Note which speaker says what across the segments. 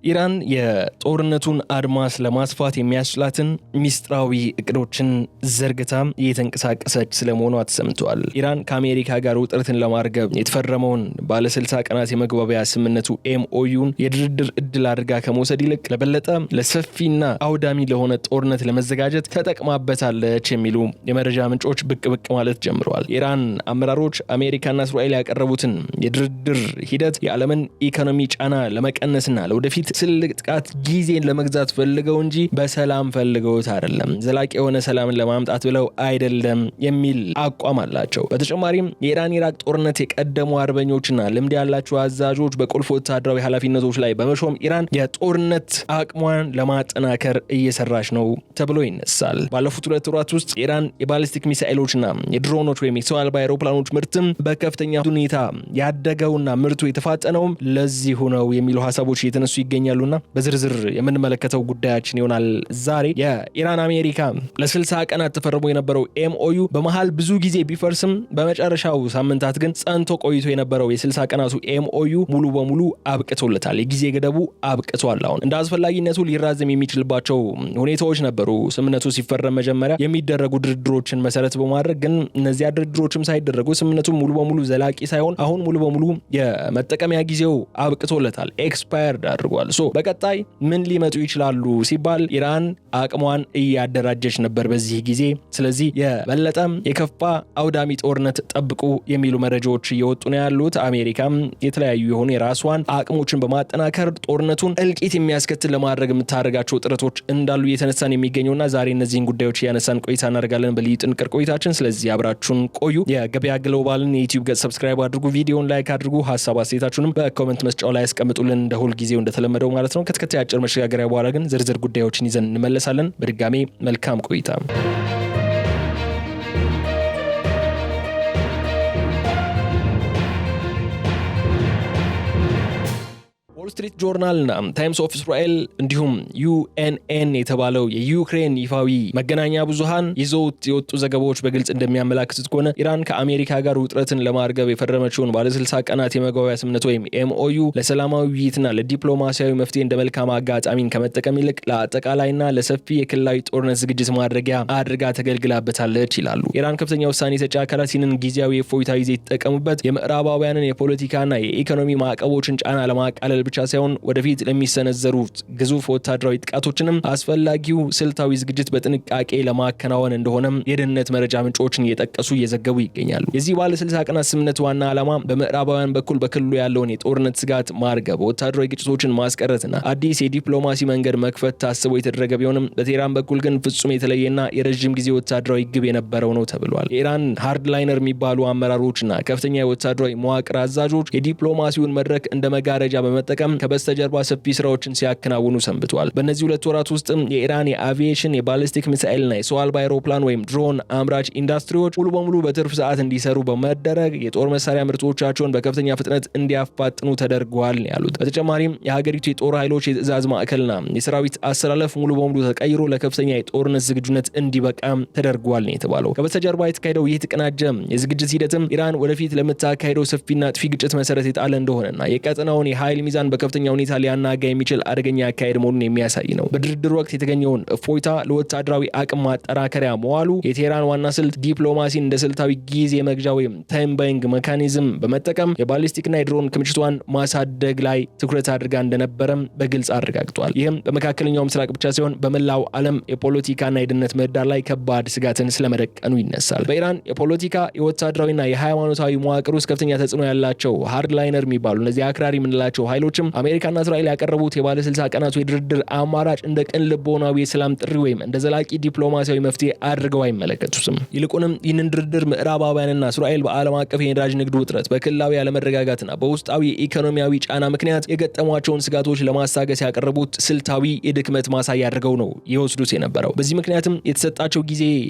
Speaker 1: ኢራን የጦርነቱን አድማስ ለማስፋት የሚያስችላትን ሚስጥራዊ እቅዶችን ዘርግታ እየተንቀሳቀሰች ስለመሆኗ ተሰምቷል። ኢራን ከአሜሪካ ጋር ውጥረትን ለማርገብ የተፈረመውን ባለ 60 ቀናት የመግባቢያ ስምምነቱ ኤምኦዩን የድርድር እድል አድርጋ ከመውሰድ ይልቅ ለበለጠ ለሰፊና አውዳሚ ለሆነ ጦርነት ለመዘጋጀት ተጠቅማበታለች የሚሉ የመረጃ ምንጮች ብቅ ማለት ጀምረዋል። የኢራን አመራሮች አሜሪካና እስራኤል ያቀረቡትን የድርድር ሂደት የዓለምን ኢኮኖሚ ጫና ለመቀነስና ለወደፊት ትልቅ ጥቃት ጊዜን ለመግዛት ፈልገው እንጂ በሰላም ፈልገውት አይደለም፣ ዘላቂ የሆነ ሰላምን ለማምጣት ብለው አይደለም የሚል አቋም አላቸው። በተጨማሪም የኢራን ኢራቅ ጦርነት የቀደሙ አርበኞችና ልምድ ያላቸው አዛዦች በቁልፍ ወታደራዊ ኃላፊነቶች ላይ በመሾም ኢራን የጦርነት አቅሟን ለማጠናከር እየሰራች ነው ተብሎ ይነሳል። ባለፉት 2 ወራት ውስጥ ኢራን የባሊስቲክ ሚሳኤሎችና የድሮኖች ወይም የሰው አልባ አውሮፕላኖች ምርትም በከፍተኛ ሁኔታ ያደገውና ምርቱ የተፋጠነውም ለዚሁ ነው የሚሉ ሐሳቦች እየተነሱ ይገኛሉና በዝርዝር የምንመለከተው ጉዳያችን ይሆናል። ዛሬ የኢራን አሜሪካ ለ60 ቀናት ተፈርሞ የነበረው ኤምኦዩ በመሃል ብዙ ጊዜ ቢፈርስም በመጨረሻው ሳምንታት ግን ጸንቶ ቆይቶ የነበረው የ60 ቀናቱ ኤምኦዩ ሙሉ በሙሉ አብቅቶለታል። የጊዜ ገደቡ አብቅቷል። አሁን እንደ አስፈላጊነቱ ሊራዘም የሚችልባቸው ሁኔታዎች ነበሩ። ስምምነቱ ሲፈረም መጀመሪያ የሚደረጉ ድርድሮችን መሰረት በማድረግ ግን እነዚያ ድርድሮችም ሳይደረጉ ስምምነቱ ሙሉ በሙሉ ዘላቂ ሳይሆን አሁን ሙሉ በሙሉ የመጠቀሚያ ጊዜው አብቅቶለታል፣ ኤክስፓየርድ አድርጓል። በቀጣይ ምን ሊመጡ ይችላሉ ሲባል ኢራን አቅሟን እያደራጀች ነበር በዚህ ጊዜ። ስለዚህ የበለጠ የከፋ አውዳሚ ጦርነት ጠብቁ የሚሉ መረጃዎች እየወጡ ነው ያሉት። አሜሪካም የተለያዩ የሆኑ የራሷን አቅሞችን በማጠናከር ጦርነቱን እልቂት የሚያስከትል ለማድረግ የምታደርጋቸው ጥረቶች እንዳሉ እየተነሳን የሚገኘውና ዛሬ እነዚህን ጉዳዮች እያነሳን ቆይታ እናደርጋለን በልዩ ጥንቅር ቆይታችን። ስለዚህ አብራችሁን ቆዩ። የገበያ ግሎባልን የዩቲዩብ ገጽ ሰብስክራይብ አድርጉ፣ ቪዲዮን ላይክ አድርጉ፣ ሀሳብ አስተያየታችሁንም በኮሜንት መስጫው ላይ ያስቀምጡልን እንደ ሁል ጊዜው እንደተለመደው ማለት ነው። ከተከታታይ አጭር መሸጋገሪያ በኋላ ግን ዝርዝር ጉዳዮችን ይዘን እንመለሳለን። በድጋሜ መልካም ቆይታ። ዎል ስትሪት ጆርናልና ታይምስ ኦፍ እስራኤል እንዲሁም ዩኤንኤን የተባለው የዩክሬን ይፋዊ መገናኛ ብዙሃን ይዘውት የወጡ ዘገባዎች በግልጽ እንደሚያመላክቱት ከሆነ ኢራን ከአሜሪካ ጋር ውጥረትን ለማርገብ የፈረመችውን ባለ 60 ቀናት የመግባቢያ ስምምነት ወይም ኤምኦዩ ለሰላማዊ ውይይትና ለዲፕሎማሲያዊ መፍትሄ እንደ መልካም አጋጣሚን ከመጠቀም ይልቅ ለአጠቃላይና ለሰፊ የክልላዊ ጦርነት ዝግጅት ማድረጊያ አድርጋ ተገልግላበታለች ይላሉ። ኢራን ከፍተኛ ውሳኔ ሰጪ አካላት ይህንን ጊዜያዊ የፎይታ ጊዜ የተጠቀሙበት የምዕራባውያንን የፖለቲካና የኢኮኖሚ ማዕቀቦችን ጫና ለማቃለል ብቻ ሳይሆን ወደፊት ለሚሰነዘሩት ግዙፍ ወታደራዊ ጥቃቶችንም አስፈላጊው ስልታዊ ዝግጅት በጥንቃቄ ለማከናወን እንደሆነም የደህንነት መረጃ ምንጮችን እየጠቀሱ እየዘገቡ ይገኛሉ። የዚህ ባለ 60 ቀናት ስምምነት ዋና ዓላማ በምዕራባውያን በኩል በክልሉ ያለውን የጦርነት ስጋት ማርገብ፣ ወታደራዊ ግጭቶችን ማስቀረትና አዲስ የዲፕሎማሲ መንገድ መክፈት ታስቦ የተደረገ ቢሆንም በቴህራን በኩል ግን ፍጹም የተለየና የረጅም ጊዜ ወታደራዊ ግብ የነበረው ነው ተብሏል። የኢራን ሃርድላይነር የሚባሉ አመራሮችና ከፍተኛ የወታደራዊ መዋቅር አዛዦች የዲፕሎማሲውን መድረክ እንደ መጋረጃ በመጠቀም ከበስተጀርባ ሰፊ ስራዎችን ሲያከናውኑ ሰንብተዋል። በእነዚህ 2 ወራት ውስጥ የኢራን የአቪዬሽን የባሊስቲክ ሚሳኤልና የሰው አልባ አውሮፕላን ወይም ድሮን አምራች ኢንዱስትሪዎች ሙሉ በሙሉ በትርፍ ሰዓት እንዲሰሩ በመደረግ የጦር መሳሪያ ምርቶቻቸውን በከፍተኛ ፍጥነት እንዲያፋጥኑ ተደርገዋል ያሉት። በተጨማሪም የሀገሪቱ የጦር ኃይሎች የትዕዛዝ ማዕከልና የሰራዊት አሰላለፍ ሙሉ በሙሉ ተቀይሮ ለከፍተኛ የጦርነት ዝግጁነት እንዲበቃ ተደርጓል ነው የተባለው። ከበስተጀርባ የተካሄደው ይህ ተቀናጀ የዝግጅት ሂደትም ኢራን ወደፊት ለምታካሄደው ሰፊና ጥፊ ግጭት መሰረት የጣለ እንደሆነና የቀጠናውን የኃይል ሚዛን በከፍተኛ ሁኔታ ሊያናጋ የሚችል አደገኛ አካሄድ መሆኑን የሚያሳይ ነው። በድርድር ወቅት የተገኘውን እፎይታ ለወታደራዊ አቅም ማጠናከሪያ መዋሉ የቴህራን ዋና ስልት ዲፕሎማሲን እንደ ስልታዊ ጊዜ መግዣ ወይም ታይም ባይንግ ሜካኒዝም በመጠቀም የባሊስቲክና የድሮን ክምችቷን ማሳደግ ላይ ትኩረት አድርጋ እንደነበረም በግልጽ አረጋግጧል። ይህም በመካከለኛው ምስራቅ ብቻ ሳይሆን በመላው ዓለም የፖለቲካና የደህንነት ምህዳር ላይ ከባድ ስጋትን ስለመደቀኑ ይነሳል። በኢራን የፖለቲካ የወታደራዊና የሃይማኖታዊ መዋቅር ውስጥ ከፍተኛ ተጽዕኖ ያላቸው ሃርድላይነር የሚባሉ እነዚህ አክራሪ የምንላቸው ኃይሎችም አሜሪካና እስራኤል ያቀረቡት የባለ 60 ቀናቱ የድርድር አማራጭ እንደ ቅን ልቦናዊ የሰላም ጥሪ ወይም እንደ ዘላቂ ዲፕሎማሲያዊ መፍትሄ አድርገው አይመለከቱትም። ይልቁንም ይህንን ድርድር ምዕራባውያንና እስራኤል በዓለም አቀፍ የነዳጅ ንግድ ውጥረት፣ በክልላዊ ያለመረጋጋትና በውስጣዊ ኢኮኖሚያዊ ጫና ምክንያት የገጠሟቸውን ስጋቶች ለማሳገስ ያቀረቡት ስልታዊ የድክመት ማሳያ አድርገው ነው ይወስዱት የነበረው። በዚህ ምክንያትም የተሰጣቸው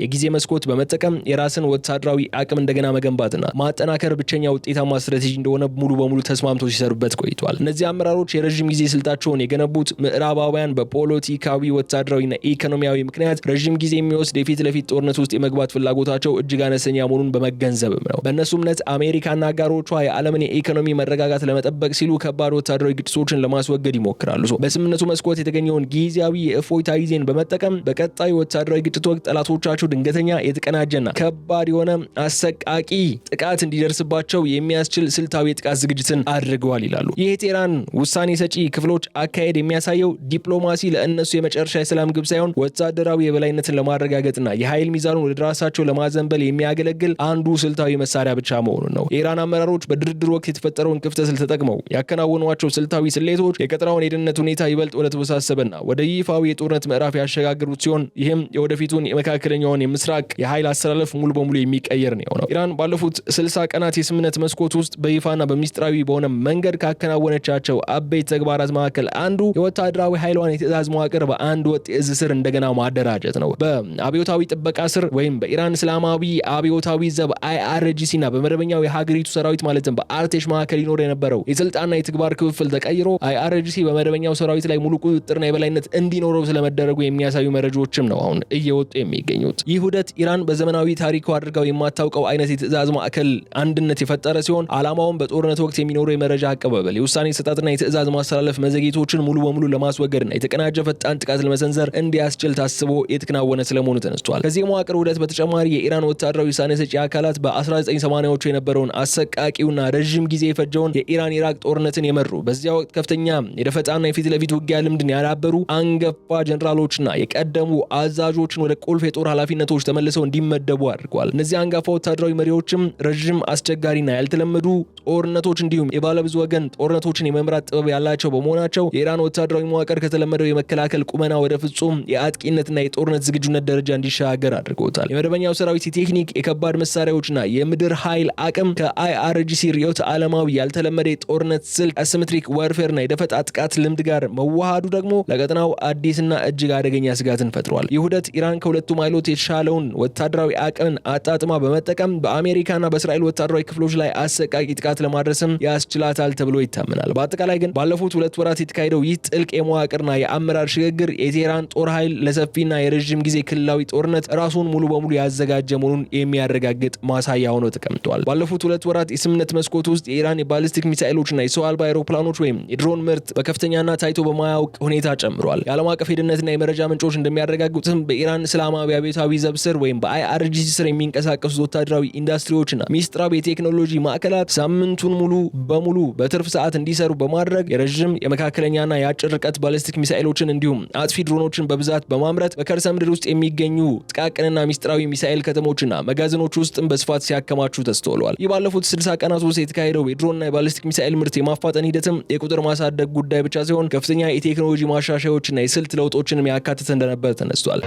Speaker 1: የጊዜ መስኮት በመጠቀም የራስን ወታደራዊ አቅም እንደገና መገንባትና ማጠናከር ብቸኛ ውጤታማ ስትራቴጂ እንደሆነ ሙሉ በሙሉ ተስማምተው ሲሰሩበት ቆይቷል። እነዚህ አመራሮች የረጅም ጊዜ ስልታቸውን የገነቡት ምዕራባውያን በፖለቲካዊ ወታደራዊና ኢኮኖሚያዊ ምክንያት ረጅም ጊዜ የሚወስድ የፊት ለፊት ጦርነት ውስጥ የመግባት ፍላጎታቸው እጅግ አነስተኛ መሆኑን በመገንዘብም ነው። በእነሱ እምነት አሜሪካና አጋሮቿ የዓለምን የኢኮኖሚ መረጋጋት ለመጠበቅ ሲሉ ከባድ ወታደራዊ ግጭቶችን ለማስወገድ ይሞክራሉ። በስምምነቱ መስኮት የተገኘውን ጊዜያዊ የእፎይታ ጊዜን በመጠቀም በቀጣዩ ወታደራዊ ግጭት ወቅት ጠላቶቻቸው ድንገተኛ የተቀናጀና ከባድ የሆነ አሰቃቂ ጥቃት እንዲደርስባቸው የሚያስችል ስልታዊ የጥቃት ዝግጅትን አድርገዋል ይላሉ። ይህ የቴህራን ውሳኔ ሰጪ ክፍሎች አካሄድ የሚያሳየው ዲፕሎማሲ ለእነሱ የመጨረሻ የሰላም ግብ ሳይሆን ወታደራዊ የበላይነትን ለማረጋገጥና የኃይል ሚዛኑን ወደ ራሳቸው ለማዘንበል የሚያገለግል አንዱ ስልታዊ መሳሪያ ብቻ መሆኑን ነው። የኢራን አመራሮች በድርድር ወቅት የተፈጠረውን ክፍተት ተጠቅመው ያከናወኗቸው ስልታዊ ስሌቶች የቀጠናውን የደህንነት ሁኔታ ይበልጥ ወደ ተወሳሰበና ወደ ይፋዊ የጦርነት ምዕራፍ ያሸጋገሩት ሲሆን ይህም የወደፊቱን የመካከለኛውን የምስራቅ የኃይል አስተላለፍ ሙሉ በሙሉ የሚቀየር ነው። ኢራን ባለፉት 60 ቀናት የስምምነት መስኮት ውስጥ በይፋና በሚስጥራዊ በሆነ መንገድ ካከናወነቻቸው አበይት ተግባራት መካከል አንዱ የወታደራዊ ኃይሏን የትዕዛዝ መዋቅር በአንድ ወጥ የእዝ ስር እንደገና ማደራጀት ነው። በአብዮታዊ ጥበቃ ስር ወይም በኢራን እስላማዊ አብዮታዊ ዘብ IRGC እና በመደበኛው የሀገሪቱ ሰራዊት ማለትም በአርቴሽ መካከል ይኖር የነበረው የስልጣንና የተግባር ክፍፍል ተቀይሮ IRGC በመደበኛው ሰራዊት ላይ ሙሉ ቁጥጥርና የበላይነት እንዲኖረው ስለመደረጉ የሚያሳዩ መረጃዎችም ነው አሁን እየወጡ የሚገኙት። ይህ ውህደት ኢራን በዘመናዊ ታሪኩ አድርጋው የማታውቀው አይነት የትዕዛዝ ማዕከል አንድነት የፈጠረ ሲሆን ዓላማውን በጦርነት ወቅት የሚኖሩ የመረጃ አቀባበል፣ የውሳኔ ሰጣጥና የትዕዛዝ ማስተላለፍ መዘግየቶችን ሙሉ በሙሉ ለማስወገድና የተቀናጀ ፈጣን ጥቃት ለመሰንዘር እንዲያስችል ታስቦ የተከናወነ ስለመሆኑ ተነስቷል። ከዚህ መዋቅር ውህደት በተጨማሪ የኢራን ወታደራዊ ውሳኔ ሰጪ አካላት በ1980ዎቹ የነበረውን አሰቃቂውና ረዥም ጊዜ የፈጀውን የኢራን ኢራቅ ጦርነትን የመሩ በዚያ ወቅት ከፍተኛ የደፈጣና የፊት ለፊት ውጊያ ልምድን ያዳበሩ አንገፋ ጀነራሎችና የቀደሙ አዛዦችን ወደ ቁልፍ የጦር ኃላፊነቶች ተመልሰው እንዲመደቡ አድርጓል። እነዚህ አንጋፋ ወታደራዊ መሪዎችም ረዥም አስቸጋሪና ያልተለመዱ ጦርነቶች እንዲሁም የባለብዙ ወገን ጦርነቶችን የመምራት ጥበብ ያላቸው በመሆናቸው የኢራን ወታደራዊ መዋቅር ከተለመደው የመከላከል ቁመና ወደ ፍጹም የአጥቂነትና የጦርነት ዝግጁነት ደረጃ እንዲሻገር አድርገውታል። የመደበኛው ሰራዊት የቴክኒክ የከባድ መሳሪያዎችና የምድር ኃይል አቅም ከIRGC ርዕዮተ ዓለማዊ ያልተለመደ የጦርነት ስልት አሲሜትሪክ ዋርፌርና የደፈጣ ጥቃት ልምድ ጋር መዋሃዱ ደግሞ ለቀጠናው አዲስና እጅግ አደገኛ ስጋትን ፈጥሯል። ይህ ውህደት ኢራን ከሁለቱም ኃይሎች የተሻለውን ወታደራዊ አቅምን አጣጥማ በመጠቀም በአሜሪካና በእስራኤል ወታደራዊ ክፍሎች ላይ አሰቃቂ ጥቃት ለማድረስም ያስችላታል ተብሎ ይታመናል። በአጠቃላይ ግን ባለፉት 2 ወራት የተካሄደው ይህ ጥልቅ የመዋቅርና የአመራር ሽግግር የቴህራን ጦር ኃይል ለሰፊና የረዥም ጊዜ ክልላዊ ጦርነት ራሱን ሙሉ በሙሉ ያዘጋጀ መሆኑን የሚያረጋግጥ ማሳያ ሆኖ ተቀምጧል። ባለፉት 2 ወራት የስምምነት መስኮት ውስጥ የኢራን የባሊስቲክ ሚሳኤሎችና የሰው አልባ አውሮፕላኖች ወይም የድሮን ምርት በከፍተኛና ታይቶ በማያውቅ ሁኔታ ጨምሯል። የዓለም አቀፍ የደህንነትና የመረጃ ምንጮች እንደሚያረጋግጡትም በኢራን እስላማዊ አብዮታዊ ዘብ ስር ወይም በIRGC ስር የሚንቀሳቀሱት ወታደራዊ ኢንዱስትሪዎችና ሚስጥራዊ የቴክኖሎጂ ማዕከላት ሳምንቱን ሙሉ በሙሉ በትርፍ ሰዓት እንዲሰሩ በማድረግ የረዥም የመካከለኛና የአጭር ርቀት ባሊስቲክ ሚሳኤሎችን እንዲሁም አጥፊ ድሮኖችን በብዛት በማምረት በከርሰ ምድር ውስጥ የሚገኙ ጥቃቅንና ሚስጥራዊ ሚሳኤል ከተሞችና መጋዘኖች ውስጥም በስፋት ሲያከማቹ ተስተውለዋል። ይህ ባለፉት 60 ቀናት ውስጥ የተካሄደው የድሮንና የባሊስቲክ ሚሳኤል ምርት የማፋጠን ሂደትም የቁጥር ማሳደግ ጉዳይ ብቻ ሲሆን ከፍተኛ የቴክኖሎጂ ማሻሻያዎችና የስልት ለውጦችንም ያካተተ እንደነበር ተነስቷል።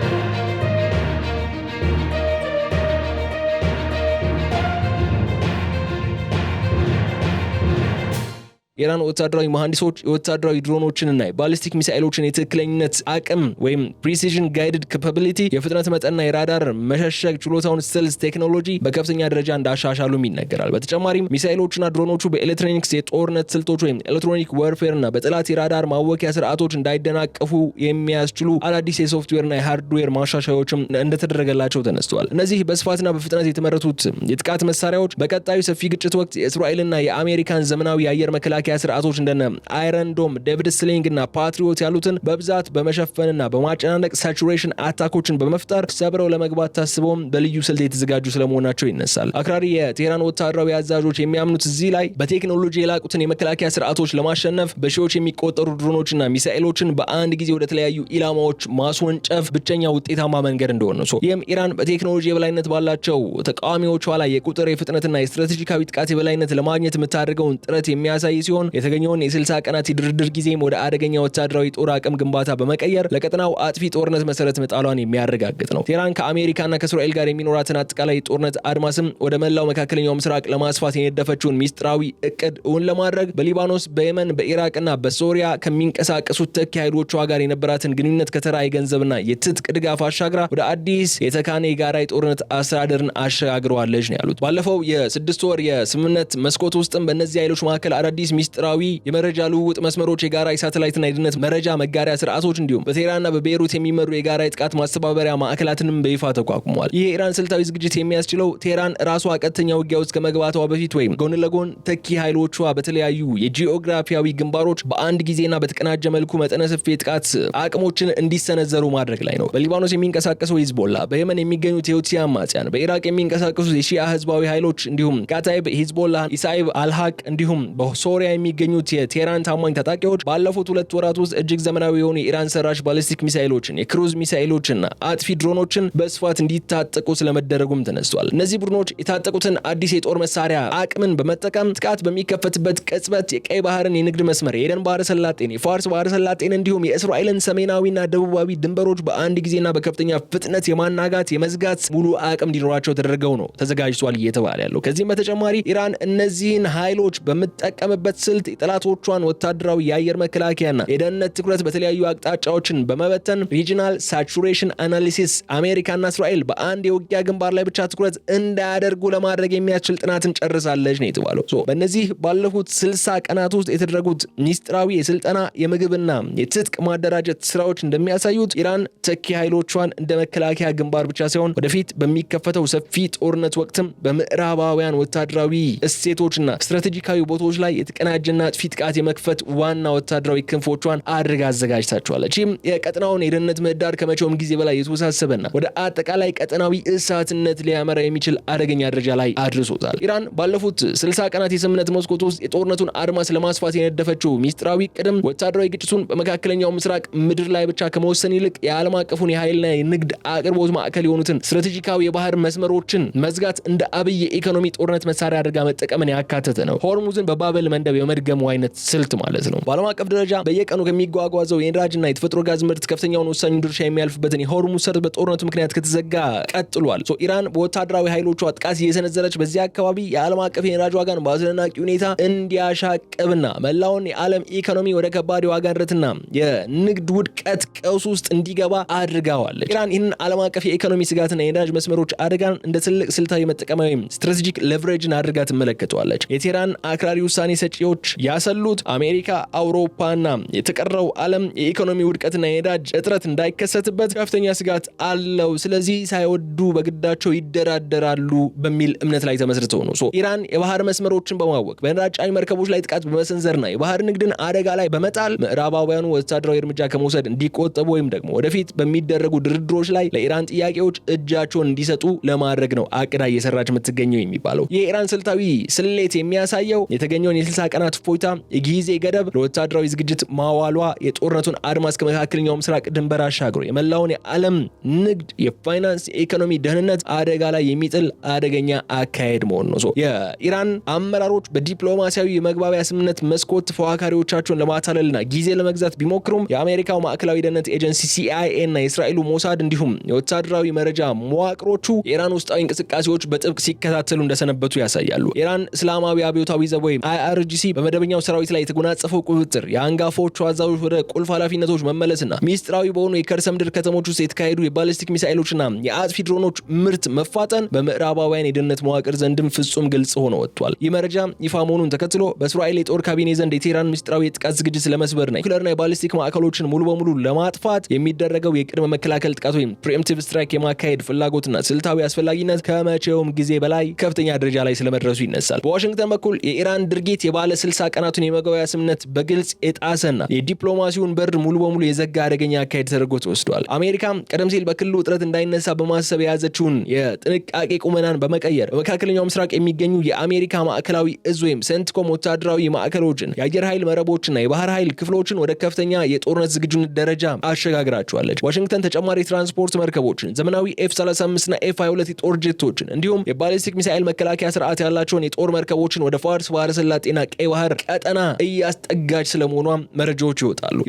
Speaker 1: የኢራን ወታደራዊ መሐንዲሶች የወታደራዊ ድሮኖችንና የባሊስቲክ ሚሳኤሎችን የትክክለኝነት አቅም ወይም ፕሪሲዥን ጋይድድ ካፓቢሊቲ የፍጥነት መጠንና የራዳር መሸሸግ ችሎታውን ስቴልዝ ቴክኖሎጂ በከፍተኛ ደረጃ እንዳሻሻሉም ይነገራል። በተጨማሪም ሚሳኤሎችና ድሮኖቹ በኤሌክትሮኒክስ የጦርነት ስልቶች ወይም ኤሌክትሮኒክ ዋርፌርና በጠላት የራዳር ማወኪያ ስርዓቶች እንዳይደናቀፉ የሚያስችሉ አዳዲስ የሶፍትዌርና የሃርድዌር ማሻሻያዎችም እንደተደረገላቸው ተነስተዋል። እነዚህ በስፋትና በፍጥነት የተመረቱት የጥቃት መሳሪያዎች በቀጣዩ ሰፊ ግጭት ወቅት የእስራኤልና የአሜሪካን ዘመናዊ የአየር መከላከያ ስርዓቶች እንደነ አይረን ዶም፣ ዴቪድ ስሊንግ እና ፓትሪዮት ያሉትን በብዛት በመሸፈንና በማጨናነቅ ሳቹሬሽን አታኮችን በመፍጠር ሰብረው ለመግባት ታስበውም በልዩ ስልት የተዘጋጁ ስለመሆናቸው ይነሳል። አክራሪ የቴህራን ወታደራዊ አዛዦች የሚያምኑት እዚህ ላይ በቴክኖሎጂ የላቁትን የመከላከያ ስርዓቶች ለማሸነፍ በሺዎች የሚቆጠሩ ድሮኖችና ሚሳኤሎችን በአንድ ጊዜ ወደ ተለያዩ ኢላማዎች ማስወንጨፍ ብቸኛ ውጤታማ መንገድ እንደሆነ ነው። ይህም ኢራን በቴክኖሎጂ የበላይነት ባላቸው ተቃዋሚዎቿ ላይ የቁጥር የፍጥነትና የስትራቴጂካዊ ጥቃት የበላይነት ለማግኘት የምታደርገውን ጥረት የሚያሳይ ሲሆን የተገኘውን የ60 ቀናት የድርድር ጊዜም ወደ አደገኛ ወታደራዊ ጦር አቅም ግንባታ በመቀየር ለቀጠናው አጥፊ ጦርነት መሰረት መጣሏን የሚያረጋግጥ ነው። ቴህራን ከአሜሪካና ከእስራኤል ጋር የሚኖራትን አጠቃላይ ጦርነት አድማስም ወደ መላው መካከለኛው ምስራቅ ለማስፋት የነደፈችውን ሚስጥራዊ እቅድ እውን ለማድረግ በሊባኖስ፣ በየመን፣ በኢራቅና በሶሪያ ከሚንቀሳቀሱት ተኪ ኃይሎቿ ጋር የነበራትን ግንኙነት ከተራ የገንዘብና የትጥቅ ድጋፍ አሻግራ ወደ አዲስ የተካነ የጋራ የጦርነት አስተዳደርን አሸጋግረዋለች ነው ያሉት። ባለፈው የ6 ወር የስምምነት መስኮት ውስጥም በእነዚህ ኃይሎች መካከል አዳዲስ ሚስጥራዊ የመረጃ ልውውጥ መስመሮች፣ የጋራ የሳተላይትና የደህንነት መረጃ መጋሪያ ስርዓቶች እንዲሁም በቴህራንና በቤይሩት የሚመሩ የጋራ የጥቃት ማስተባበሪያ ማዕከላትንም በይፋ ተቋቁመዋል። ይህ የኢራን ስልታዊ ዝግጅት የሚያስችለው ቴህራን ራሷ ቀጥተኛ ውጊያ ውስጥ ከመግባቷ በፊት ወይም ጎን ለጎን ተኪ ኃይሎቿ በተለያዩ የጂኦግራፊያዊ ግንባሮች በአንድ ጊዜና በተቀናጀ መልኩ መጠነ ሰፊ የጥቃት አቅሞችን እንዲሰነዘሩ ማድረግ ላይ ነው። በሊባኖስ የሚንቀሳቀሰው ሂዝቦላ፣ በየመን የሚገኙት የሁቲ አማጽያን፣ በኢራቅ የሚንቀሳቀሱት የሺአ ህዝባዊ ኃይሎች እንዲሁም ካታይብ ሂዝቦላ፣ ኢሳኢብ አልሃቅ እንዲሁም በሶሪያ የሚገኙት የቴህራን ታማኝ ታጣቂዎች ባለፉት 2 ወራት ውስጥ እጅግ ዘመናዊ የሆኑ የኢራን ሰራሽ ባሊስቲክ ሚሳኤሎችን፣ የክሩዝ ሚሳኤሎችና አጥፊ ድሮኖችን በስፋት እንዲታጠቁ ስለመደረጉም ተነስቷል። እነዚህ ቡድኖች የታጠቁትን አዲስ የጦር መሳሪያ አቅምን በመጠቀም ጥቃት በሚከፈትበት ቅጽበት የቀይ ባህርን የንግድ መስመር፣ የኤደን ባህረ ሰላጤን፣ የፋርስ ባህረ ሰላጤን እንዲሁም የእስራኤልን ሰሜናዊና ደቡባዊ ድንበሮች በአንድ ጊዜና በከፍተኛ ፍጥነት የማናጋት የመዝጋት ሙሉ አቅም እንዲኖራቸው ተደረገው ነው ተዘጋጅቷል እየተባለ ያለው። ከዚህም በተጨማሪ ኢራን እነዚህን ኃይሎች በምትጠቀምበት ስልት የጠላቶቿን ወታደራዊ የአየር መከላከያና የደህንነት ትኩረት በተለያዩ አቅጣጫዎችን በመበተን ሪጂናል ሳቹሬሽን አናሊሲስ አሜሪካና እስራኤል በአንድ የውጊያ ግንባር ላይ ብቻ ትኩረት እንዳያደርጉ ለማድረግ የሚያስችል ጥናትን ጨርሳለች ነው የተባለው። በእነዚህ ባለፉት 60 ቀናት ውስጥ የተደረጉት ሚስጥራዊ የስልጠና የምግብና የትጥቅ ማደራጀት ስራዎች እንደሚያሳዩት ኢራን ተኪ ኃይሎቿን እንደ መከላከያ ግንባር ብቻ ሳይሆን ወደፊት በሚከፈተው ሰፊ ጦርነት ወቅትም በምዕራባውያን ወታደራዊ እሴቶችና ስትራቴጂካዊ ቦታዎች ላይ የተቀናጀና አጥፊ ጥቃት የመክፈት ዋና ወታደራዊ ክንፎቿን አድርጋ አዘጋጅታቸዋለች። ይህም የቀጠናውን የደህንነት ምህዳር ከመቼውም ጊዜ በላይ የተወሳሰበና ወደ አጠቃላይ ቀጠናዊ እሳትነት ሊያመራ የሚችል አደገኛ ደረጃ ላይ አድርሶታል። ኢራን ባለፉት 60 ቀናት የስምምነት መስኮት ውስጥ የጦርነቱን አድማስ ለማስፋት የነደፈችው ሚስጥራዊ ቅድም ወታደራዊ ግጭቱን በመካከለኛው ምስራቅ ምድር ላይ ብቻ ከመወሰን ይልቅ የዓለም አቀፉን የኃይልና የንግድ አቅርቦት ማዕከል የሆኑትን ስትራቴጂካዊ የባህር መስመሮችን መዝጋት እንደ አብይ የኢኮኖሚ ጦርነት መሳሪያ አድርጋ መጠቀምን ያካተተ ነው። ሆርሙዝን በባበል መንደብ የመድገሙ አይነት ስልት ማለት ነው። በዓለም አቀፍ ደረጃ በየቀኑ ከሚጓጓዘው የነዳጅና የተፈጥሮ ጋዝ ምርት ከፍተኛውን ወሳኙ ድርሻ የሚያልፍበትን የሆርሙዝ ሰርጥ በጦርነቱ ምክንያት ከተዘጋ ቀጥሏል። ኢራን በወታደራዊ ኃይሎቿ ጥቃት እየሰነዘረች በዚህ አካባቢ የዓለም አቀፍ የነዳጅ ዋጋን በአስደናቂ ሁኔታ እንዲያሻቅብና መላውን የዓለም ኢኮኖሚ ወደ ከባድ የዋጋ ንረትና የንግድ ውድቀት ቀውስ ውስጥ እንዲገባ አድርጋዋለች። ኢራን ይህንን ዓለም አቀፍ የኢኮኖሚ ስጋትና የነዳጅ መስመሮች አደጋን እንደ ትልቅ ስልታዊ መጠቀሚያ ወይም ስትራቴጂክ ሌቨሬጅን አድርጋ ትመለከተዋለች። የቴህራን አክራሪ ውሳኔ ሰጪዎች ያሰሉት አሜሪካ፣ አውሮፓና የተቀረው ዓለም የኢኮኖሚ ውድቀትና የነዳጅ እጥረት እንዳይከሰትበት ከፍተኛ ስጋት አለው። ስለዚህ ሳይወዱ በግዳቸው ይደራደራሉ በሚል እምነት ላይ ተመስርተው ነው። ኢራን የባህር መስመሮችን በማወቅ በነዳጅ ጫኝ መርከቦች ላይ ጥቃት በመሰንዘርና የባህር ንግድን አደጋ ላይ በመጣል ምዕራባውያኑ ወታደራዊ እርምጃ ከመውሰድ እንዲቆጠቡ ወይም ደግሞ ወደፊት በሚደረጉ ድርድሮች ላይ ለኢራን ጥያቄዎች እጃቸውን እንዲሰጡ ለማድረግ ነው አቅዳ እየሰራች የምትገኘው የሚባለው። የኢራን ስልታዊ ስሌት የሚያሳየው የተገኘውን የ60 ቀናት እፎይታ የጊዜ ገደብ ለወታደራዊ ዝግጅት ማዋሏ የጦርነቱን አድማስ ከመካከለኛው ምስራቅ ድንበር አሻግሮ የመላውን የዓለም ንግድ፣ የፋይናንስ፣ የኢኮኖሚ ደህንነት አደጋ ላይ የሚጥል አደገኛ አካሄድ መሆኑ ነው። የኢራን አመራሮች በዲፕሎማሲያዊ የመግባቢያ ስምምነት መስኮት ተፎካካሪዎቻቸውን ለማታለልና ጊዜ ለመግዛት ቢሞክሩም የአሜሪካው ማዕከላዊ ደህንነት ኤጀንሲ CIA እና የእስራኤሉ ሞሳድ እንዲሁም የወታደራዊ መረጃ መዋቅሮቹ የኢራን ውስጣዊ እንቅስቃሴዎች በጥብቅ ሲከታተሉ እንደሰነበቱ ያሳያሉ። ኢራን እስላማዊ አብዮታዊ ዘብ ወይም IRGC በመደበኛው ሰራዊት ላይ የተጎናጸፈው ቁጥጥር፣ የአንጋፎቹ አዛዦች ወደ ቁልፍ ኃላፊነቶች መመለስና ሚስጥራዊ በሆኑ የከርሰ ምድር ከተሞች ውስጥ የተካሄዱ የባሊስቲክ ሚሳኤሎችና የአጥፊ ድሮኖች ምርት መፋጠን በምዕራባውያን የደህንነት መዋቅር ዘንድም ፍጹም ግልጽ ሆኖ ወጥቷል። ይህ መረጃ ይፋ መሆኑን ተከትሎ በእስራኤል የጦር ካቢኔ ዘንድ የቴህራን ሚስጥራዊ የጥቃት ዝግጅት ለመስበርና የኒውክሌርና የባሊስቲክ ማዕከሎችን ሙሉ በሙሉ ለማጥፋት የሚደረገው የቅድመ መከላከል ጥቃት ወይም ፕሪኤምፕቲቭ ስትራይክ የማካሄድ ፍላጎትና ስልታዊ አስፈላጊነት ከመቼውም ጊዜ በላይ ከፍተኛ ደረጃ ላይ ስለመድረሱ ይነሳል። በዋሽንግተን በኩል የኢራን ድርጊት የባለ 60 ቀናቱን የመግባቢያ ስምምነት በግልጽ የጣሰና የዲፕሎማሲውን በር ሙሉ በሙሉ የዘጋ አደገኛ አካሄድ ተደርጎ ተወስዷል። አሜሪካ ቀደም ሲል በክልሉ ውጥረት እንዳይነሳ በማሰብ የያዘችውን የጥንቃቄ ቁመናን በመቀየር በመካከለኛው ምስራቅ የሚገኙ የአሜሪካ ማዕከላዊ እዝ ወይም ሴንትኮም ወታደራዊ ማዕከሎችን፣ የአየር ኃይል መረቦችና የባህር ኃይል ክፍሎችን ወደ ከፍተኛ የጦርነት ዝግጁነት ደረጃ አሸጋግራቸዋለች። ዋሽንግተን ተጨማሪ ትራንስፖርት መርከቦችን፣ ዘመናዊ F-35 እና F-22 የጦር ጄቶችን እንዲሁም የባሊስቲክ ሚሳኤል መከላከያ ስርዓት ያላቸውን የጦር መርከቦችን ወደ ፋርስ ባህረ ሰላጤና ቀይ ባህር ቀጠና እያስጠጋች ስለመሆኗ መረጃዎች ይወጣሉ።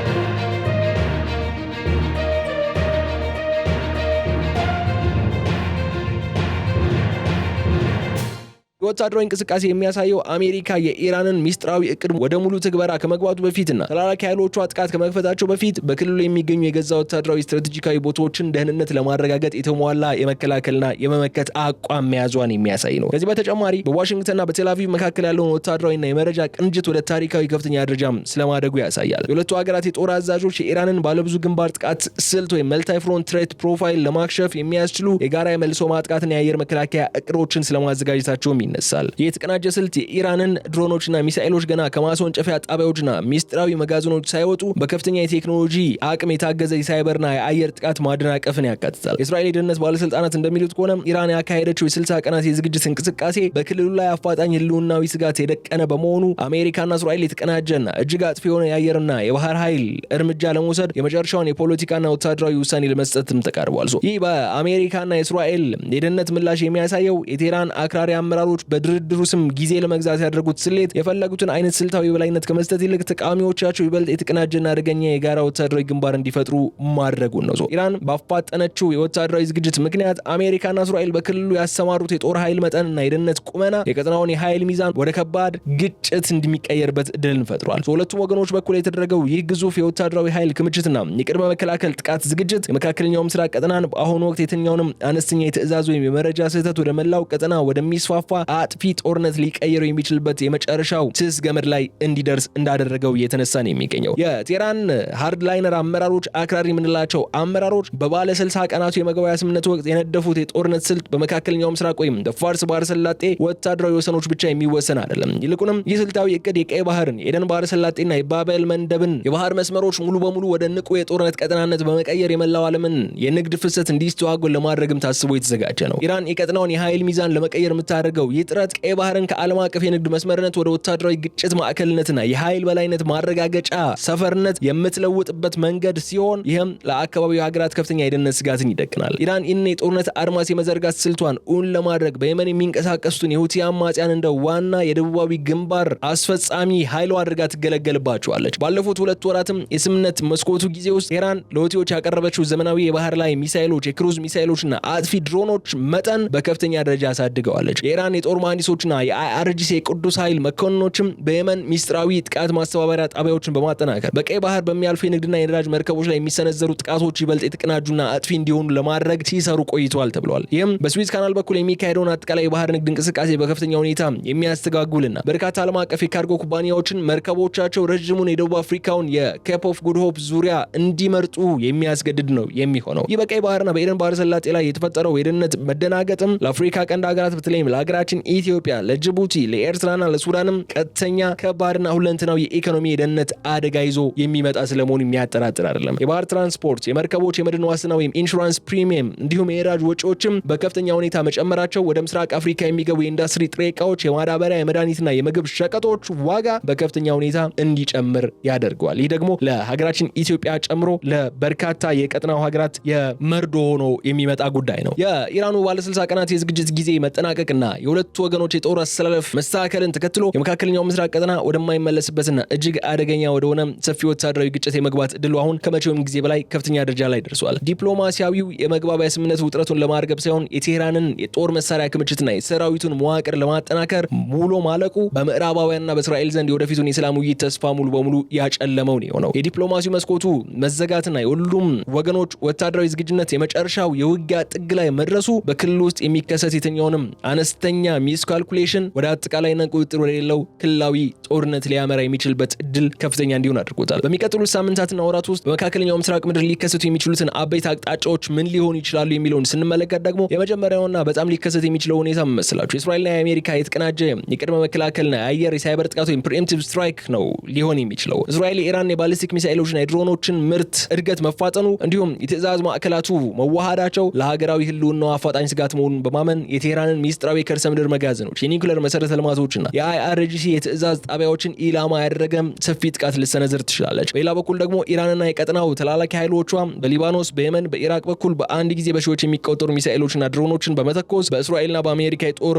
Speaker 1: የወታደራዊ እንቅስቃሴ የሚያሳየው አሜሪካ የኢራንን ሚስጥራዊ እቅድ ወደ ሙሉ ትግበራ ከመግባቱ በፊትና ተላላኪ ኃይሎቿ ጥቃት ከመክፈታቸው በፊት በክልሉ የሚገኙ የገዛ ወታደራዊ ስትራቴጂካዊ ቦታዎችን ደህንነት ለማረጋገጥ የተሟላ የመከላከልና የመመከት አቋም መያዟን የሚያሳይ ነው። ከዚህ በተጨማሪ በዋሽንግተንና በቴል አቪቭ መካከል ያለውን ወታደራዊና የመረጃ ቅንጅት ወደ ታሪካዊ ከፍተኛ ደረጃም ስለማደጉ ያሳያል። የሁለቱ ሀገራት የጦር አዛዦች የኢራንን ባለብዙ ግንባር ጥቃት ስልት ወይም መልታይ ፍሮንት ትሬት ፕሮፋይል ለማክሸፍ የሚያስችሉ የጋራ የመልሶ ማጥቃትና የአየር መከላከያ እቅዶችን ስለማዘጋጀታቸውም ይነሳል። የተቀናጀ ስልት የኢራንን ድሮኖችና ሚሳኤሎች ገና ከማስወንጨፊያ ጣቢያዎችና ሚስጥራዊ መጋዘኖች ሳይወጡ በከፍተኛ የቴክኖሎጂ አቅም የታገዘ የሳይበርና የአየር ጥቃት ማደናቀፍን ያካትታል። የእስራኤል የደህንነት ባለስልጣናት እንደሚሉት ከሆነ ኢራን ያካሄደችው የ60 ቀናት የዝግጅት እንቅስቃሴ በክልሉ ላይ አፋጣኝ ህልውናዊ ስጋት የደቀነ በመሆኑ አሜሪካና እስራኤል የተቀናጀና እጅግ አጥፊ የሆነ የአየርና የባህር ኃይል እርምጃ ለመውሰድ የመጨረሻውን የፖለቲካና ወታደራዊ ውሳኔ ለመስጠትም ተቃርቧል። ይህ በአሜሪካና የእስራኤል የደህንነት ምላሽ የሚያሳየው የቴህራን አክራሪ አመራሮች በድርድሩ ስም ጊዜ ለመግዛት ያደረጉት ስሌት የፈለጉትን አይነት ስልታዊ በላይነት ከመስጠት ይልቅ ተቃዋሚዎቻቸው ይበልጥ የተቀናጀና አደገኛ የጋራ ወታደራዊ ግንባር እንዲፈጥሩ ማድረጉን ነው። ኢራን ባፋጠነችው የወታደራዊ ዝግጅት ምክንያት አሜሪካና እስራኤል በክልሉ ያሰማሩት የጦር ኃይል መጠንና የደህንነት ቁመና የቀጠናውን የኃይል ሚዛን ወደ ከባድ ግጭት እንደሚቀየርበት እድልን ፈጥሯል። ሁለቱም ወገኖች በኩል የተደረገው ይህ ግዙፍ የወታደራዊ ኃይል ክምችትና የቅድመ መከላከል ጥቃት ዝግጅት የመካከለኛው ምስራቅ ቀጠናን በአሁኑ ወቅት የትኛውንም አነስተኛ የትዕዛዝ ወይም የመረጃ ስህተት ወደ መላው ቀጠና ወደሚስፋፋ አጥፊ ጦርነት ሊቀየረው የሚችልበት የመጨረሻው ስስ ገመድ ላይ እንዲደርስ እንዳደረገው እየተነሳ ነው የሚገኘው። የቴህራን ሃርድላይነር አመራሮች አክራሪ የምንላቸው አመራሮች በባለ 60 ቀናቱ የመግባቢያ ስምምነት ወቅት የነደፉት የጦርነት ስልት በመካከለኛው ምስራቅ ወይም ፋርስ ባህረ ሰላጤ ወታደራዊ ወሰኖች ብቻ የሚወሰን አይደለም። ይልቁንም ይህ ስልታዊ እቅድ የቀይ ባህርን፣ የኤደን ባህረ ሰላጤና የባቤል መንደብን የባህር መስመሮች ሙሉ በሙሉ ወደ ንቁ የጦርነት ቀጠናነት በመቀየር የመላው ዓለምን የንግድ ፍሰት እንዲስተዋጎል ለማድረግም ታስቦ የተዘጋጀ ነው። ኢራን የቀጠናውን የኃይል ሚዛን ለመቀየር የምታደርገው ይህ ጥረት ቀይ ባህርን ከዓለም አቀፍ የንግድ መስመርነት ወደ ወታደራዊ ግጭት ማዕከልነትና የኃይል በላይነት ማረጋገጫ ሰፈርነት የምትለውጥበት መንገድ ሲሆን ይህም ለአካባቢው ሀገራት ከፍተኛ የደህንነት ስጋትን ይደቅናል። ኢራን ይህን የጦርነት አድማስ የመዘርጋት ስልቷን እውን ለማድረግ በየመን የሚንቀሳቀሱትን የሁቲ አማጽያን እንደ ዋና የደቡባዊ ግንባር አስፈጻሚ ኃይሏ አድርጋ ትገለገልባቸዋለች። ባለፉት 2 ወራትም የስምምነት መስኮቱ ጊዜ ውስጥ ኢራን ለሁቲዎች ያቀረበችው ዘመናዊ የባህር ላይ ሚሳኤሎች፣ የክሩዝ ሚሳኤሎችና አጥፊ ድሮኖች መጠን በከፍተኛ ደረጃ አሳድገዋለች። የኢራን የጦር መሐንዲሶችና የአይአርጂሲ የቅዱስ ኃይል መኮንኖችም በየመን ሚስጥራዊ ጥቃት ማስተባበሪያ ጣቢያዎችን በማጠናከር በቀይ ባህር በሚያልፉ የንግድና የነዳጅ መርከቦች ላይ የሚሰነዘሩ ጥቃቶች ይበልጥ የተቀናጁና አጥፊ እንዲሆኑ ለማድረግ ሲሰሩ ቆይተዋል ተብሏል። ይህም በስዊዝ ካናል በኩል የሚካሄደውን አጠቃላይ የባህር ንግድ እንቅስቃሴ በከፍተኛ ሁኔታ የሚያስተጋጉልና በርካታ ዓለም አቀፍ የካርጎ ኩባንያዎችን መርከቦቻቸው ረዥሙን የደቡብ አፍሪካውን የኬፕ ኦፍ ጉድ ሆፕ ዙሪያ እንዲመርጡ የሚያስገድድ ነው የሚሆነው። ይህ በቀይ ባህርና በኤደን ባህረ ሰላጤ ላይ የተፈጠረው የደህንነት መደናገጥም ለአፍሪካ ቀንድ ሀገራት በተለይም ለሀገራችን ኢትዮጵያ፣ ለጅቡቲ፣ ለኤርትራና ለሱዳንም ቀጥተኛ ከባድና ሁለንተናዊ የኢኮኖሚ የደህንነት አደጋ ይዞ የሚመጣ ስለመሆኑ የሚያጠራጥር አይደለም። የባህር ትራንስፖርት፣ የመርከቦች የመድን ዋስትና ወይም ኢንሹራንስ ፕሪሚየም እንዲሁም የነዳጅ ወጪዎችም በከፍተኛ ሁኔታ መጨመራቸው ወደ ምስራቅ አፍሪካ የሚገቡ የኢንዱስትሪ ጥሬ ዕቃዎች፣ የማዳበሪያ፣ የመድኃኒትና የምግብ ሸቀጦች ዋጋ በከፍተኛ ሁኔታ እንዲጨምር ያደርገዋል። ይህ ደግሞ ለሀገራችን ኢትዮጵያ ጨምሮ ለበርካታ የቀጠናው ሀገራት የመርዶ ሆኖ የሚመጣ ጉዳይ ነው። የኢራኑ ባለ 60 ቀናት የዝግጅት ጊዜ መጠናቀቅና የሁለቱ ወገኖች የጦር አሰላለፍ መስተካከልን ተከትሎ የመካከለኛው ምስራቅ ቀጠና ወደማይመለስበትና እጅግ አደገኛ ወደሆነ ሰፊ ወታደራዊ ግጭት የመግባት እድሉ አሁን ከመቼውም ጊዜ በላይ ከፍተኛ ደረጃ ላይ ደርሷል። ዲፕሎማሲያዊው የመግባቢያ ስምምነት ውጥረቱን ለማርገብ ሳይሆን የቴህራንን የጦር መሳሪያ ክምችትና የሰራዊቱን መዋቅር ለማጠናከር ሙሉ ማለቁ በምዕራባውያንና በእስራኤል ዘንድ የወደፊቱን የሰላም ውይይት ተስፋ ሙሉ በሙሉ ያጨለመው ነው የሆነው። የዲፕሎማሲው መስኮቱ መዘጋትና የሁሉም ወገኖች ወታደራዊ ዝግጁነት የመጨረሻው የውጊያ ጥግ ላይ መድረሱ በክልሉ ውስጥ የሚከሰት የትኛውንም አነስተኛ ሚስ ካልኩሌሽን ወደ አጠቃላይና ቁጥጥር ወደሌለው ክልላዊ ጦርነት ሊያመራ የሚችልበት እድል ከፍተኛ እንዲሆን አድርጎታል። በሚቀጥሉት ሳምንታትና ወራት ውስጥ በመካከለኛው ምስራቅ ምድር ሊከሰቱ የሚችሉትን አበይት አቅጣጫዎች ምን ሊሆኑ ይችላሉ የሚለውን ስንመለከት ደግሞ የመጀመሪያውና በጣም ሊከሰት የሚችለው ሁኔታ መመስላችሁ የእስራኤልና የአሜሪካ የተቀናጀ የቅድመ መከላከልና የአየር የሳይበር ጥቃት ወይም ፕሪኤምፕቲቭ ስትራይክ ነው ሊሆን የሚችለው። እስራኤል የኢራን የባሊስቲክ ሚሳኤሎችና የድሮኖችን ምርት እድገት መፋጠኑ እንዲሁም የትዕዛዝ ማዕከላቱ መዋሃዳቸው ለሀገራዊ ህልውናው አፋጣኝ ስጋት መሆኑን በማመን የቴህራንን ሚስጥራዊ የከርሰ ምድር መጋዘኖች፣ የኒውክሌር መሰረተ ልማቶችና የአይአርጂሲ የትዕዛዝ ጣቢያዎችን ኢላማ ያደረገ ሰፊ ጥቃት ልሰነዝር ትችላለች። በሌላ በኩል ደግሞ ኢራንና የቀጠናው ተላላኪ ኃይሎቿ በሊባኖስ፣ በየመን፣ በኢራቅ በኩል በአንድ ጊዜ በሺዎች የሚቆጠሩ ሚሳኤሎችና ድሮኖችን በመተኮስ በእስራኤልና በአሜሪካ የጦር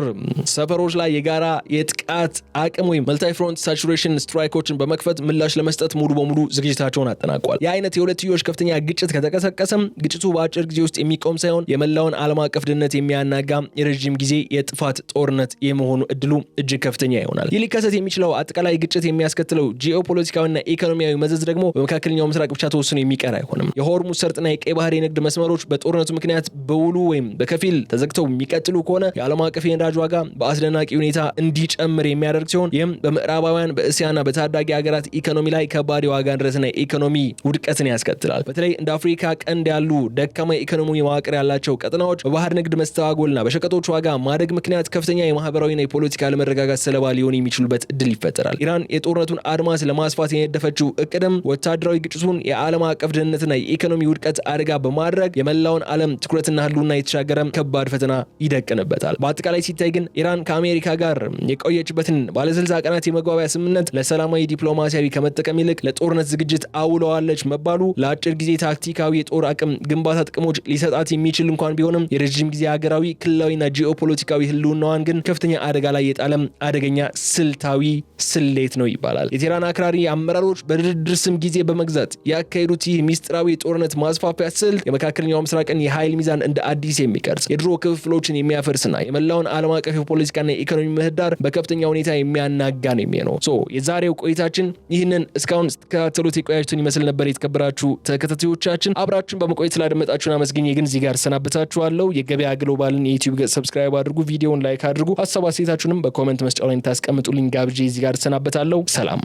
Speaker 1: ሰፈሮች ላይ የጋራ የጥቃት አቅም ወይም መልታይ ፍሮንት ሳቹሬሽን ስትራይኮችን በመክፈት ምላሽ ለመስጠት ሙሉ በሙሉ ዝግጅታቸውን አጠናቋል። የአይነት የሁለትዮሽ ከፍተኛ ግጭት ከተቀሰቀሰም ግጭቱ በአጭር ጊዜ ውስጥ የሚቆም ሳይሆን የመላውን ዓለም አቀፍ ደህንነት የሚያናጋ የረዥም ጊዜ የጥፋት ጦርነት የመሆኑ እድሉ እጅግ ከፍተኛ ይሆናል። ይህ ሊከሰት የሚችለው አጠቃላይ ግጭት የሚያስከትለው ጂኦፖለቲካዊና ኢኮኖሚያዊ መዘዝ ደግሞ በመካከለኛው ምስራቅ ብቻ ተወስኖ የሚቀር አይሆንም። የሆርሙዝ ሰርጥና የቀይ ባህር የንግድ መስመሮች በጦርነቱ ምክንያት በውሉ ወይም በከፊል ተዘግተው የሚቀጥሉ ከሆነ የዓለም አቀፍ የነዳጅ ዋጋ በአስደናቂ ሁኔታ እንዲጨምር የሚያደርግ ሲሆን ይህም በምዕራባውያን በእስያና በታዳጊ ሀገራት ኢኮኖሚ ላይ ከባድ የዋጋ ንረትና የኢኮኖሚ ውድቀትን ያስከትላል። በተለይ እንደ አፍሪካ ቀንድ ያሉ ደካማ የኢኮኖሚ መዋቅር ያላቸው ቀጠናዎች በባህር ንግድ መስተዋጎልና በሸቀጦች ዋጋ ማደግ ምክንያት ከፍተኛ የማህበራዊና የፖለቲካ አለመረጋጋት ሰለባ ሊሆን የሚችሉበት እድል ይፈጠራል። ኢራን የጦርነቱን አድማስ ለማስፋት የነደፈችው እቅድም ወታደራዊ ግጭቱን የዓለም አቀፍ ደህንነትና የኢኮኖሚ ውድቀት አደጋ በማድረግ የመላውን ዓለም ትኩረትና ህልውና የተሻገረ ከባድ ፈተና ይደቅንበታል። በአጠቃላይ ሲታይ ግን ኢራን ከአሜሪካ ጋር የቆየችበትን ባለ 60 ቀናት የመግባቢያ ስምምነት ለሰላማዊ ዲፕሎማሲያዊ ከመጠቀም ይልቅ ለጦርነት ዝግጅት አውለዋለች መባሉ ለአጭር ጊዜ ታክቲካዊ የጦር አቅም ግንባታ ጥቅሞች ሊሰጣት የሚችል እንኳን ቢሆንም የረጅም ጊዜ ሀገራዊ ክልላዊና ጂኦፖለቲካዊ ህልውናዋን ግን ከፍተኛ አደጋ ላይ የጣለም አደገኛ ስልታዊ ስሌት ነው ይባላል። የቴህራን አክራሪ አመራሮች በድርድር ስም ጊዜ በመግዛት ያካሄዱት ይህ ሚስጥራዊ የጦርነት ማስፋፊያ ስልት የመካከለኛው ምስራቅን የኃይል ሚዛን እንደ አዲስ የሚቀርጽ የድሮ ክፍፍሎችን የሚያፈርስና የመላውን ዓለም አቀፍ የፖለቲካና የኢኮኖሚ ምህዳር በከፍተኛ ሁኔታ የሚያናጋ ነው የሚሆነው። የዛሬው ቆይታችን ይህንን እስካሁን ስትከታተሉት የቆያችሁትን ይመስል ነበር። የተከበራችሁ ተከታታዮቻችን አብራችሁን በመቆየት ስላደመጣችሁን አመስግኜ ግን እዚህ ጋር ሰናብታችኋለሁ። የገበያ ግሎባልን የዩቲዩብ ገጽ ሰብስክራይብ አድርጉ፣ ቪዲዮውን ላይክ አድርጉ፣ ሀሳብ አስተያየታችሁንም በኮሜንት መስጫው ላይ ታስቀምጡልኝ ጋብዤ እዚህ ጋር ሰናብታለሁ። ሰላም።